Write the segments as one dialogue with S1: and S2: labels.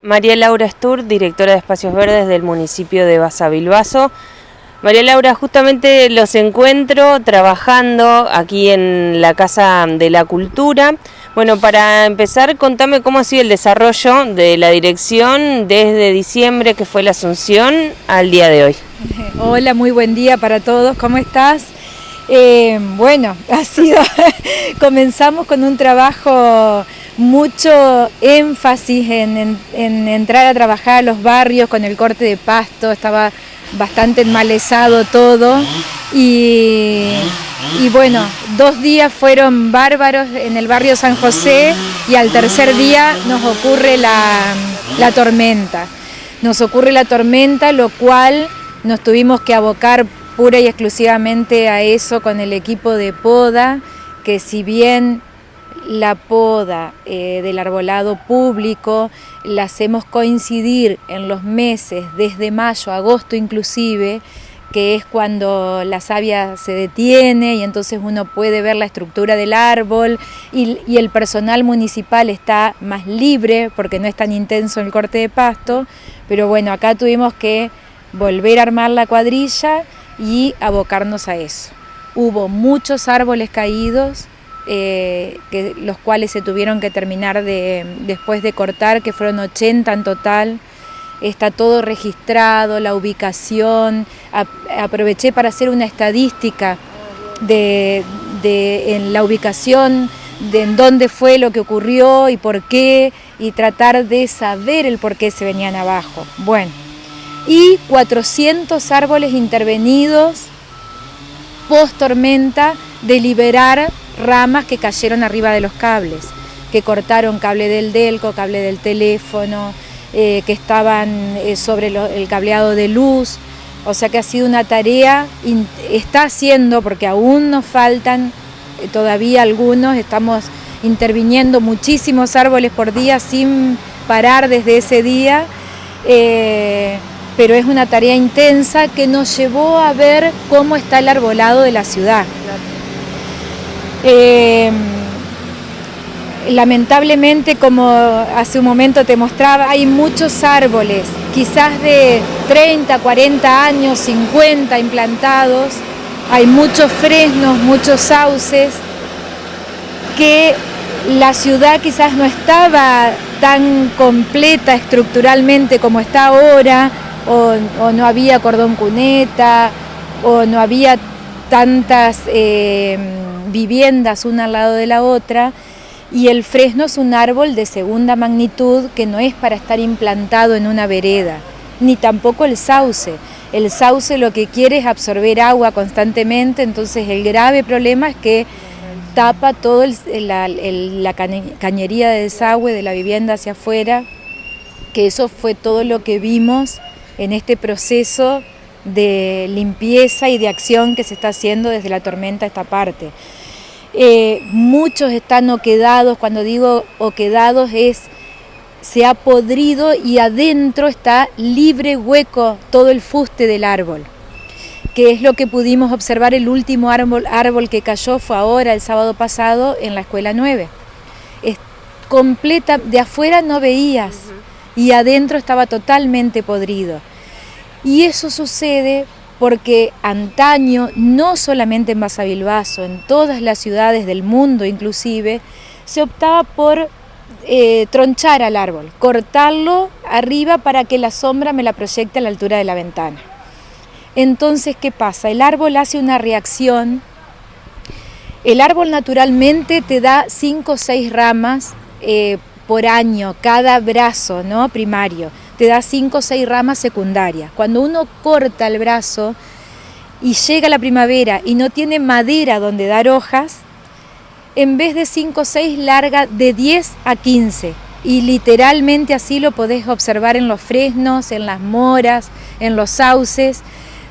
S1: María Laura Stur, directora de Espacios Verdes del municipio de Basavilbaso. María Laura, justamente los encuentro trabajando aquí en la Casa de la Cultura. Bueno, para empezar, contame cómo ha sido el desarrollo de la dirección desde diciembre, que fue la asunción, al día de hoy.
S2: Hola, muy buen día para todos, ¿cómo estás? Bueno, comenzamos con un trabajo, mucho énfasis en entrar a trabajar a los barrios con el corte de pasto, estaba bastante enmalezado todo y bueno, 2 días fueron bárbaros en el barrio San José y al tercer día nos ocurre la tormenta. Nos ocurre la tormenta, lo cual nos tuvimos que abocar pura y exclusivamente a eso con el equipo de poda, que si bien la poda del arbolado público la hacemos coincidir en los meses desde mayo a agosto inclusive, que es cuando la savia se detiene y entonces uno puede ver la estructura del árbol y el personal municipal está más libre porque no es tan intenso el corte de pasto, pero bueno, acá tuvimos que volver a armar la cuadrilla y abocarnos a eso. Hubo muchos árboles caídos, los cuales se tuvieron que terminar después de cortar, que fueron 80 en total. Está todo registrado, la ubicación. Aproveché para hacer una estadística en la ubicación, de en dónde fue lo que ocurrió y por qué, y tratar de saber el por qué se venían abajo. Bueno, y 400 árboles intervenidos post tormenta de liberar ramas que cayeron arriba de los cables, que cortaron cable del Delco, cable del teléfono, que estaban sobre el cableado de luz. O sea que ha sido una tarea, está haciendo, porque aún nos faltan todavía algunos, estamos interviniendo muchísimos árboles por día sin parar desde ese día, pero es una tarea intensa que nos llevó a ver cómo está el arbolado de la ciudad. Lamentablemente, como hace un momento te mostraba, hay muchos árboles, quizás de 30, 40 años, 50 implantados, hay muchos fresnos, muchos sauces, que la ciudad quizás no estaba tan completa estructuralmente como está ahora, o no había cordón cuneta, o no había tantas viviendas una al lado de la otra, y el fresno es un árbol de segunda magnitud que no es para estar implantado en una vereda, ni tampoco el sauce. El sauce lo que quiere es absorber agua constantemente, entonces el grave problema es que tapa todo la cañería de desagüe de la vivienda hacia afuera, que eso fue todo lo que vimos en este proceso de limpieza y de acción que se está haciendo desde la tormenta a esta parte. Muchos están oquedados, cuando digo oquedados se ha podrido y adentro está libre, hueco, todo el fuste del árbol, que es lo que pudimos observar. El último árbol que cayó fue ahora, el sábado pasado, en la Escuela 9. Es completa, de afuera no veías, y adentro estaba totalmente podrido. Y eso sucede porque antaño, no solamente en Basavilbaso, en todas las ciudades del mundo inclusive, se optaba por tronchar al árbol, cortarlo arriba para que la sombra me la proyecte a la altura de la ventana. Entonces, ¿qué pasa? El árbol hace una reacción. El árbol naturalmente te da 5 o 6 ramas por año, cada brazo, ¿no? Primario. Te da 5 o 6 ramas secundarias. Cuando uno corta el brazo y llega la primavera y no tiene madera donde dar hojas, en vez de 5 o 6 larga de 10 a 15. Y literalmente así lo podés observar en los fresnos, en las moras, en los sauces.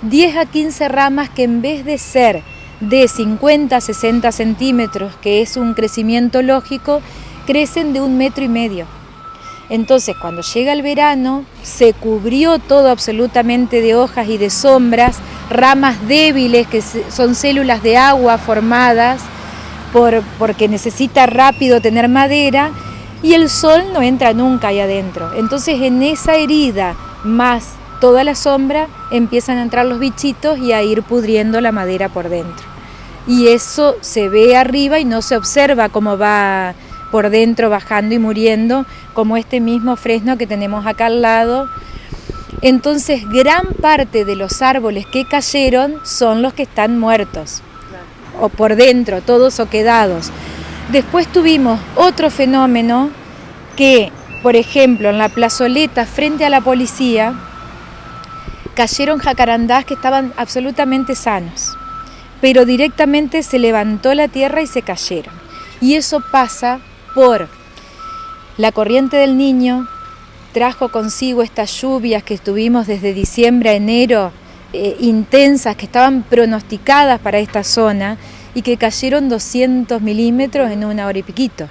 S2: 10 a 15 ramas que en vez de ser de 50 a 60 centímetros, que es un crecimiento lógico, crecen de 1,5 metros. Entonces, cuando llega el verano, se cubrió todo absolutamente de hojas y de sombras, ramas débiles que son células de agua formadas porque necesita rápido tener madera, y el sol no entra nunca ahí adentro. Entonces en esa herida más toda la sombra empiezan a entrar los bichitos y a ir pudriendo la madera por dentro. Y eso se ve arriba y no se observa cómo va por dentro bajando y muriendo, como este mismo fresno que tenemos acá al lado. Entonces gran parte de los árboles que cayeron son los que están muertos, o por dentro, todos oquedados. Después tuvimos otro fenómeno que, por ejemplo, en la plazoleta frente a la policía, cayeron jacarandás que estaban absolutamente sanos, pero directamente se levantó la tierra y se cayeron. Y eso pasa por la corriente del Niño, trajo consigo estas lluvias que tuvimos desde diciembre a enero, intensas, que estaban pronosticadas para esta zona y que cayeron 200 milímetros en una hora y piquito.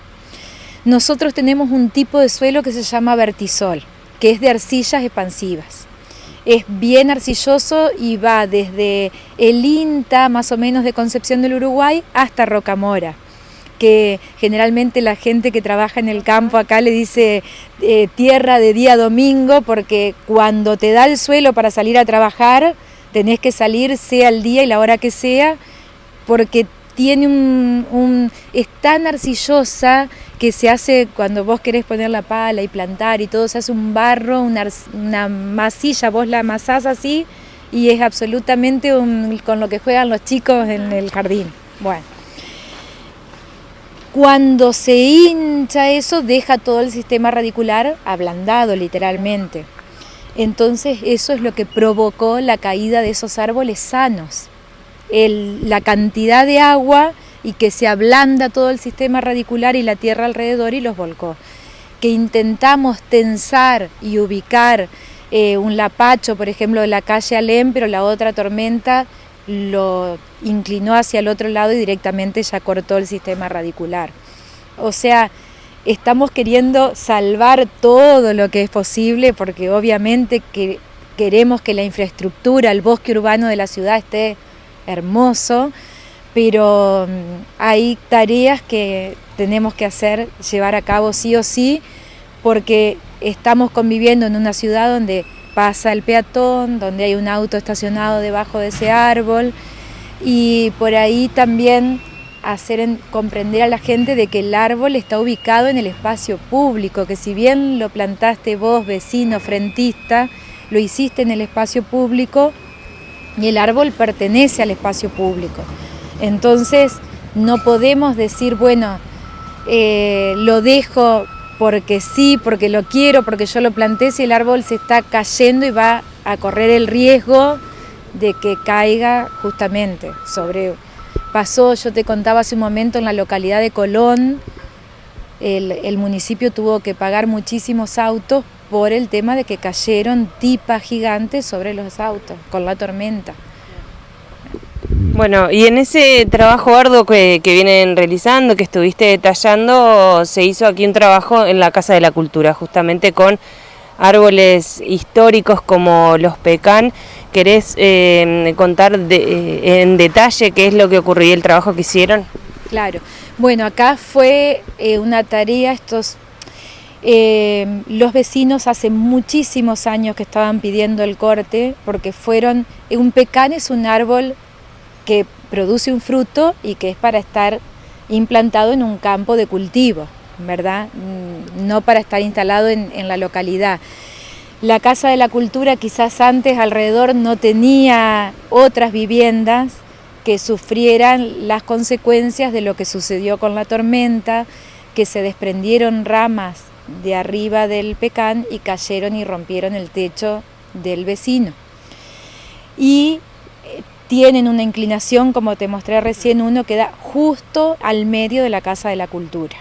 S2: Nosotros tenemos un tipo de suelo que se llama vertisol, que es de arcillas expansivas. Es bien arcilloso y va desde el INTA, más o menos de Concepción del Uruguay, hasta Rocamora, que generalmente la gente que trabaja en el campo acá le dice tierra de día domingo, porque cuando te da el suelo para salir a trabajar, tenés que salir sea el día y la hora que sea, porque tiene es tan arcillosa que se hace, cuando vos querés poner la pala y plantar y todo, se hace un barro, una masilla, vos la amasás así y es absolutamente con lo que juegan los chicos en el jardín. Bueno, cuando se hincha eso, deja todo el sistema radicular ablandado literalmente. Entonces eso es lo que provocó la caída de esos árboles sanos. La cantidad de agua y que se ablanda todo el sistema radicular y la tierra alrededor y los volcó. Que intentamos tensar y ubicar un lapacho, por ejemplo, de la calle Alem, pero la otra tormenta lo inclinó hacia el otro lado y directamente ya cortó el sistema radicular. O sea, estamos queriendo salvar todo lo que es posible porque obviamente que queremos que la infraestructura, el bosque urbano de la ciudad esté hermoso, pero hay tareas que tenemos que hacer, llevar a cabo sí o sí, porque estamos conviviendo en una ciudad donde pasa el peatón, donde hay un auto estacionado debajo de ese árbol, y por ahí también comprender a la gente de que el árbol está ubicado en el espacio público, que si bien lo plantaste vos, vecino, frentista, lo hiciste en el espacio público, y el árbol pertenece al espacio público. Entonces no podemos decir, bueno, lo dejo porque sí, porque lo quiero, porque yo lo planté, si el árbol se está cayendo y va a correr el riesgo de que caiga justamente sobre... Pasó, yo te contaba hace un momento, en la localidad de Colón, el municipio tuvo que pagar muchísimos autos por el tema de que cayeron tipas gigantes sobre los autos con la tormenta.
S1: Bueno, y en ese trabajo arduo que vienen realizando, que estuviste detallando, se hizo aquí un trabajo en la Casa de la Cultura, justamente con árboles históricos como los pecán. ¿Querés contar en detalle qué es lo que ocurrió y el trabajo que hicieron?
S2: Claro, bueno, acá fue una tarea, los vecinos hace muchísimos años que estaban pidiendo el corte, porque un pecán es un árbol que produce un fruto y que es para estar implantado en un campo de cultivo, ¿verdad? No para estar instalado en la localidad. La Casa de la Cultura quizás antes alrededor no tenía otras viviendas que sufrieran las consecuencias de lo que sucedió con la tormenta, que se desprendieron ramas de arriba del pecán y cayeron y rompieron el techo del vecino. Y tienen una inclinación, como te mostré recién, uno que da justo al medio de la Casa de la Cultura.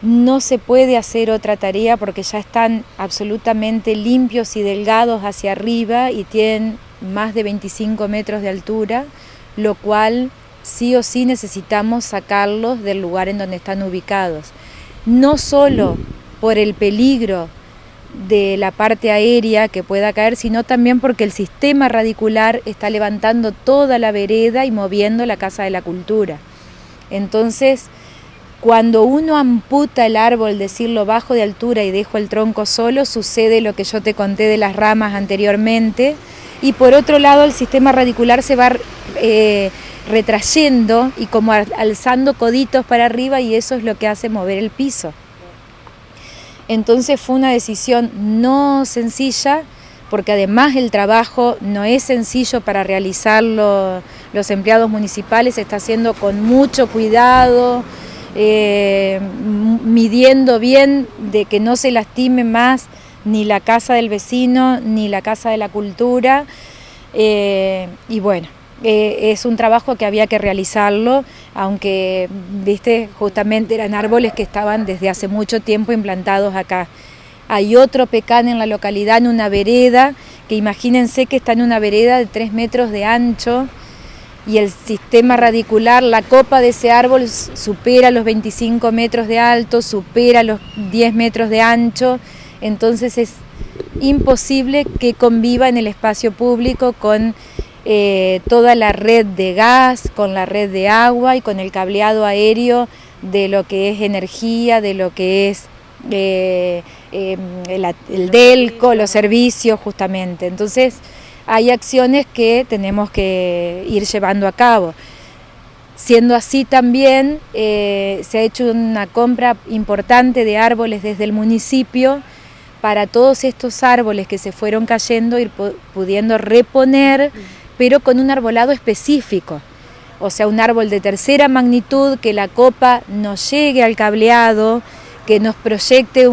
S2: No se puede hacer otra tarea porque ya están absolutamente limpios y delgados hacia arriba y tienen más de 25 metros de altura, lo cual sí o sí necesitamos sacarlos del lugar en donde están ubicados. No solo por el peligro de la parte aérea que pueda caer, sino también porque el sistema radicular está levantando toda la vereda y moviendo la Casa de la Cultura. Entonces, Cuando uno amputa el árbol, decirlo bajo de altura y dejo el tronco solo, sucede lo que yo te conté de las ramas anteriormente. Y por otro lado, el sistema radicular se va retrayendo y como alzando coditos para arriba, y eso es lo que hace mover el piso. Entonces fue una decisión no sencilla, porque además el trabajo no es sencillo para realizarlo. Los empleados municipales se está haciendo con mucho cuidado, midiendo bien de que no se lastime más ni la casa del vecino ni la casa de la cultura, y bueno, es un trabajo que había que realizarlo, aunque viste, justamente eran árboles que estaban desde hace mucho tiempo implantados acá. Hay otro pecán en la localidad, en una vereda, que imagínense que está en una vereda de 3 metros de ancho, y el sistema radicular, la copa de ese árbol supera los 25 metros de alto, supera los 10 metros de ancho, entonces es imposible que conviva en el espacio público con toda la red de gas, con la red de agua y con el cableado aéreo de lo que es energía, de lo que es el DELCO, los servicios justamente. Entonces hay acciones que tenemos que ir llevando a cabo. Siendo así también, se ha hecho una compra importante de árboles desde el municipio para todos estos árboles que se fueron cayendo, ir pudiendo reponer, pero con un arbolado específico. O sea, un árbol de tercera magnitud, que la copa nos llegue al cableado, que nos proyecte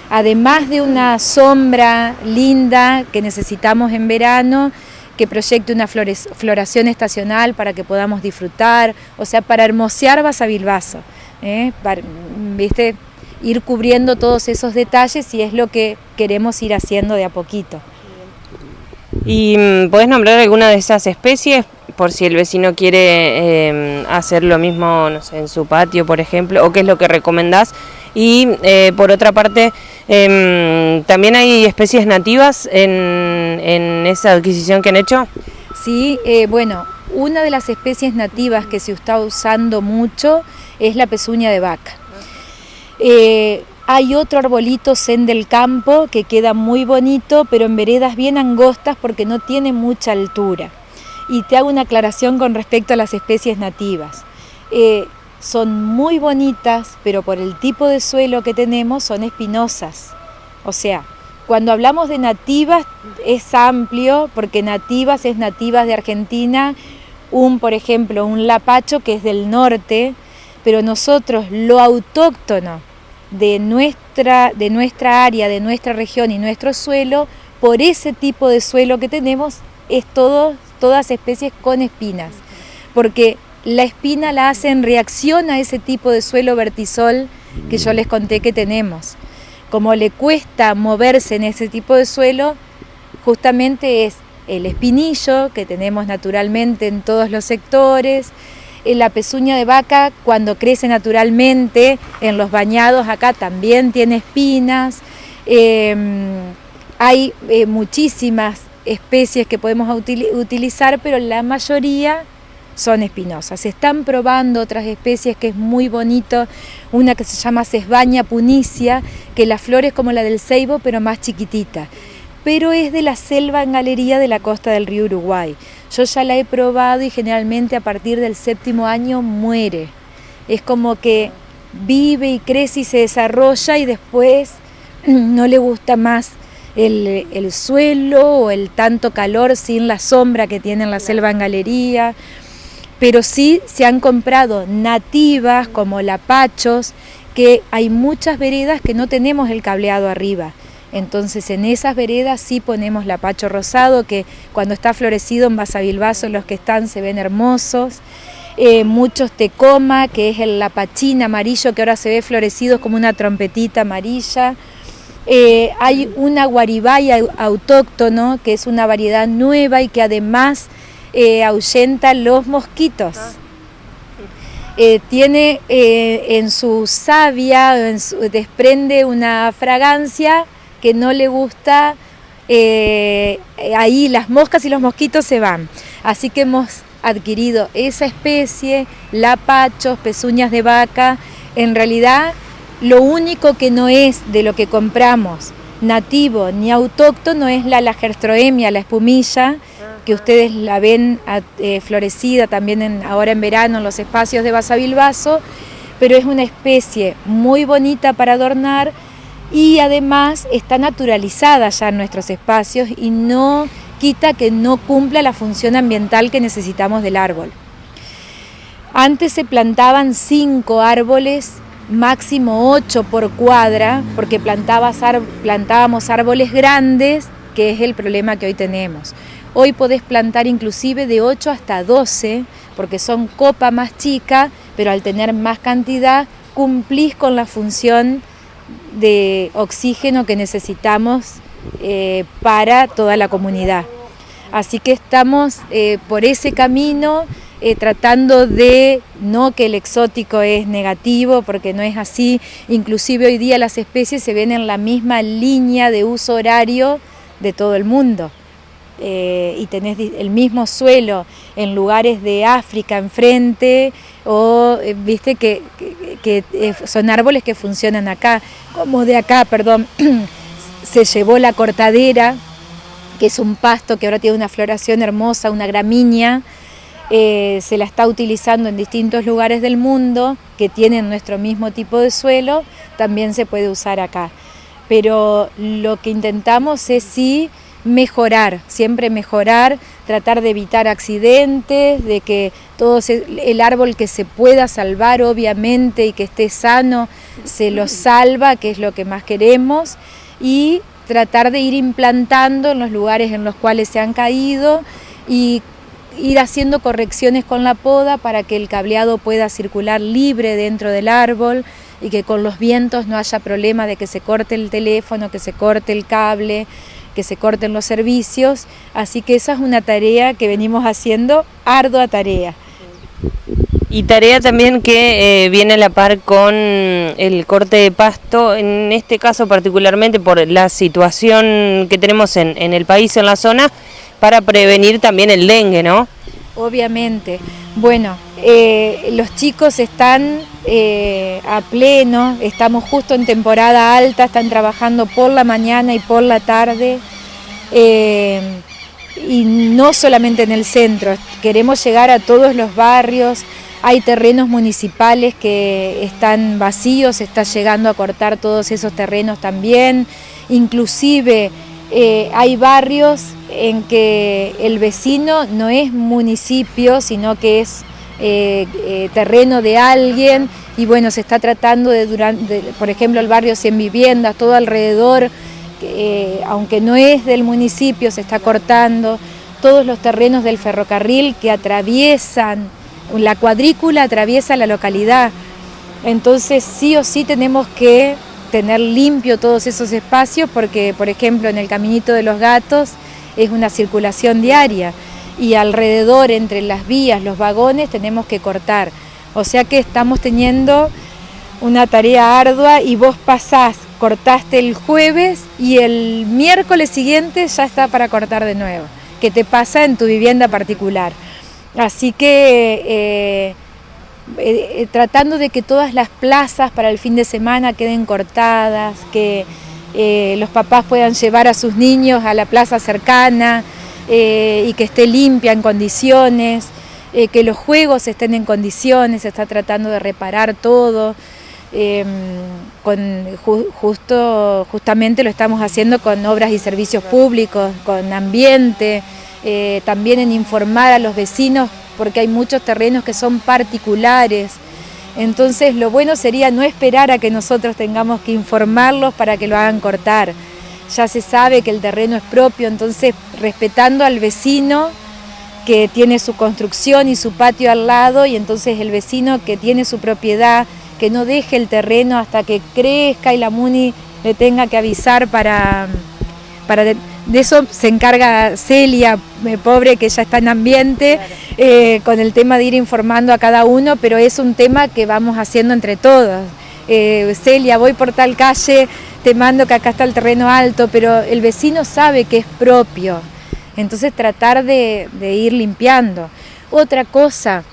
S2: además de una sombra linda que necesitamos en verano, que proyecte una floración estacional para que podamos disfrutar, o sea, para hermosear Basavilbaso, ¿viste? Ir cubriendo todos esos detalles, y es lo que queremos ir haciendo de a poquito.
S1: ¿Y podés nombrar alguna de esas especies por si el vecino quiere hacer lo mismo, no sé, en su patio, por ejemplo, o qué es lo que recomendás? Y por otra parte, ¿también hay especies nativas en esa adquisición que han hecho?
S2: Sí, bueno, una de las especies nativas que se está usando mucho es la pezuña de vaca. Hay otro arbolito zen del campo que queda muy bonito, pero en veredas bien angostas porque no tiene mucha altura. Y te hago una aclaración con respecto a las especies nativas. Son muy bonitas, pero por el tipo de suelo que tenemos son espinosas. O sea, cuando hablamos de nativas es amplio, porque nativas es nativas de Argentina, por ejemplo, un lapacho que es del norte, pero nosotros lo autóctono de nuestra área, de nuestra región y nuestro suelo, por ese tipo de suelo que tenemos, es todas especies con espinas, porque la espina la hace en reacción a ese tipo de suelo vertisol que yo les conté que tenemos. Como le cuesta moverse en ese tipo de suelo, justamente es el espinillo que tenemos naturalmente en todos los sectores, la pezuña de vaca cuando crece naturalmente en los bañados acá también tiene espinas. Hay muchísimas especies que podemos utilizar, pero la mayoría son espinosas. Se están probando otras especies que es muy bonito, una que se llama Sesbania punicia, que la flor es como la del ceibo pero más chiquitita, pero es de la selva en galería de la costa del río Uruguay. Yo ya la he probado y generalmente a partir del 7º año muere. Es como que vive y crece y se desarrolla y después no le gusta más el suelo o el tanto calor sin la sombra que tiene en la selva en galería. Pero sí se han comprado nativas como lapachos, que hay muchas veredas que no tenemos el cableado arriba. Entonces en esas veredas sí ponemos lapacho rosado, que cuando está florecido en Basavilbaso los que están se ven hermosos. Muchos tecoma, que es el lapachín amarillo que ahora se ve florecido como una trompetita amarilla. Hay una guaribay autóctono, que es una variedad nueva y que además ahuyenta los mosquitos. Tiene en su savia, desprende una fragancia que no le gusta, ahí las moscas y los mosquitos se van. Así que hemos adquirido esa especie, lapachos, pezuñas de vaca, En realidad, lo único que no es de lo que compramos nativo ni autóctono es la lagerstroemia, la espumilla, que ustedes la ven florecida también ahora en verano en los espacios de Basavilbaso, pero es una especie muy bonita para adornar y además está naturalizada ya en nuestros espacios y no quita que no cumpla la función ambiental que necesitamos del árbol. Antes se plantaban 5 árboles, máximo 8 por cuadra, porque plantábamos árboles grandes, que es el problema que hoy tenemos. Hoy podés plantar inclusive de 8 hasta 12, porque son copa más chica, pero al tener más cantidad cumplís con la función de oxígeno que necesitamos para toda la comunidad. Así que estamos por ese camino, tratando de, no que el exótico es negativo, porque no es así, inclusive hoy día las especies se ven en la misma línea de uso horario de todo el mundo. Y tenés el mismo suelo en lugares de África enfrente, o viste que son árboles que funcionan acá, como de acá, se llevó la cortadera, que es un pasto que ahora tiene una floración hermosa, una gramínea, se la está utilizando en distintos lugares del mundo que tienen nuestro mismo tipo de suelo, también se puede usar acá. Pero lo que intentamos es sí mejorar, siempre mejorar, tratar de evitar accidentes, de que todo el árbol que se pueda salvar obviamente y que esté sano, se lo salva, que es lo que más queremos, y tratar de ir implantando en los lugares en los cuales se han caído y ir haciendo correcciones con la poda para que el cableado pueda circular libre dentro del árbol y que con los vientos no haya problema de que se corte el teléfono, que se corte el cable, que se corten los servicios. Así que esa es una tarea que venimos haciendo, ardua tarea.
S1: Y tarea también que viene a la par con el corte de pasto, en este caso particularmente por la situación que tenemos en el país, en la zona, para prevenir también el dengue, ¿no?
S2: Obviamente. Bueno, los chicos están a pleno, estamos justo en temporada alta, están trabajando por la mañana y por la tarde, y no solamente en el centro, queremos llegar a todos los barrios. Hay terrenos municipales que están vacíos, se está llegando a cortar todos esos terrenos también, inclusive hay barrios en que el vecino no es municipio, sino que es terreno de alguien, y bueno, se está tratando por ejemplo, el barrio 100 Viviendas, todo alrededor, aunque no es del municipio, se está cortando todos los terrenos del ferrocarril que atraviesan, la cuadrícula atraviesa la localidad, entonces sí o sí tenemos que tener limpio todos esos espacios porque, por ejemplo, en el Caminito de los Gatos es una circulación diaria y alrededor, entre las vías, los vagones, tenemos que cortar. O sea que estamos teniendo una tarea ardua y vos cortaste el jueves y el miércoles siguiente ya está para cortar de nuevo, que te pasa en tu vivienda particular. Así que tratando de que todas las plazas para el fin de semana queden cortadas, que los papás puedan llevar a sus niños a la plaza cercana y que esté limpia, en condiciones, que los juegos estén en condiciones, se está tratando de reparar todo, justamente lo estamos haciendo con obras y servicios públicos, con ambiente, también en informar a los vecinos, porque hay muchos terrenos que son particulares. Entonces lo bueno sería no esperar a que nosotros tengamos que informarlos para que lo hagan cortar. Ya se sabe que el terreno es propio, entonces respetando al vecino que tiene su construcción y su patio al lado, y entonces el vecino que tiene su propiedad, que no deje el terreno hasta que crezca y la MUNI le tenga que avisar de eso se encarga Celia, pobre, que ya está en ambiente, claro. Con el tema de ir informando a cada uno, pero es un tema que vamos haciendo entre todos. Celia, voy por tal calle, te mando que acá está el terreno alto, pero el vecino sabe que es propio, entonces tratar de ir limpiando. Otra cosa,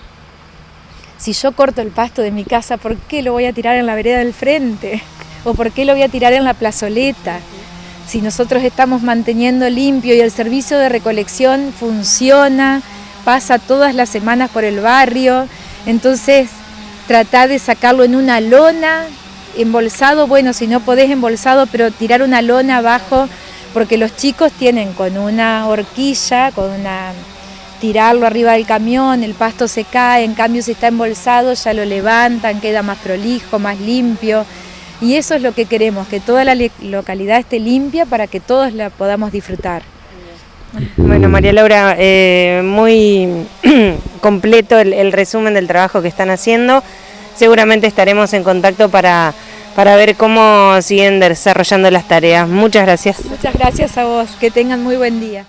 S2: Si yo corto el pasto de mi casa, ¿por qué lo voy a tirar en la vereda del frente? ¿O por qué lo voy a tirar en la plazoleta? Si nosotros estamos manteniendo limpio y el servicio de recolección funciona, pasa todas las semanas por el barrio, entonces tratar de sacarlo en una lona, embolsado, bueno, si no podés embolsado, pero tirar una lona abajo, porque los chicos tienen con una horquilla, tirarlo arriba del camión, el pasto se cae, en cambio si está embolsado ya lo levantan, queda más prolijo, más limpio. Y eso es lo que queremos, que toda la localidad esté limpia para que todos la podamos disfrutar.
S1: Bueno, María Laura, muy completo el resumen del trabajo que están haciendo. Seguramente estaremos en contacto para ver cómo siguen desarrollando las tareas. Muchas gracias.
S2: Muchas gracias a vos, que tengan muy buen día.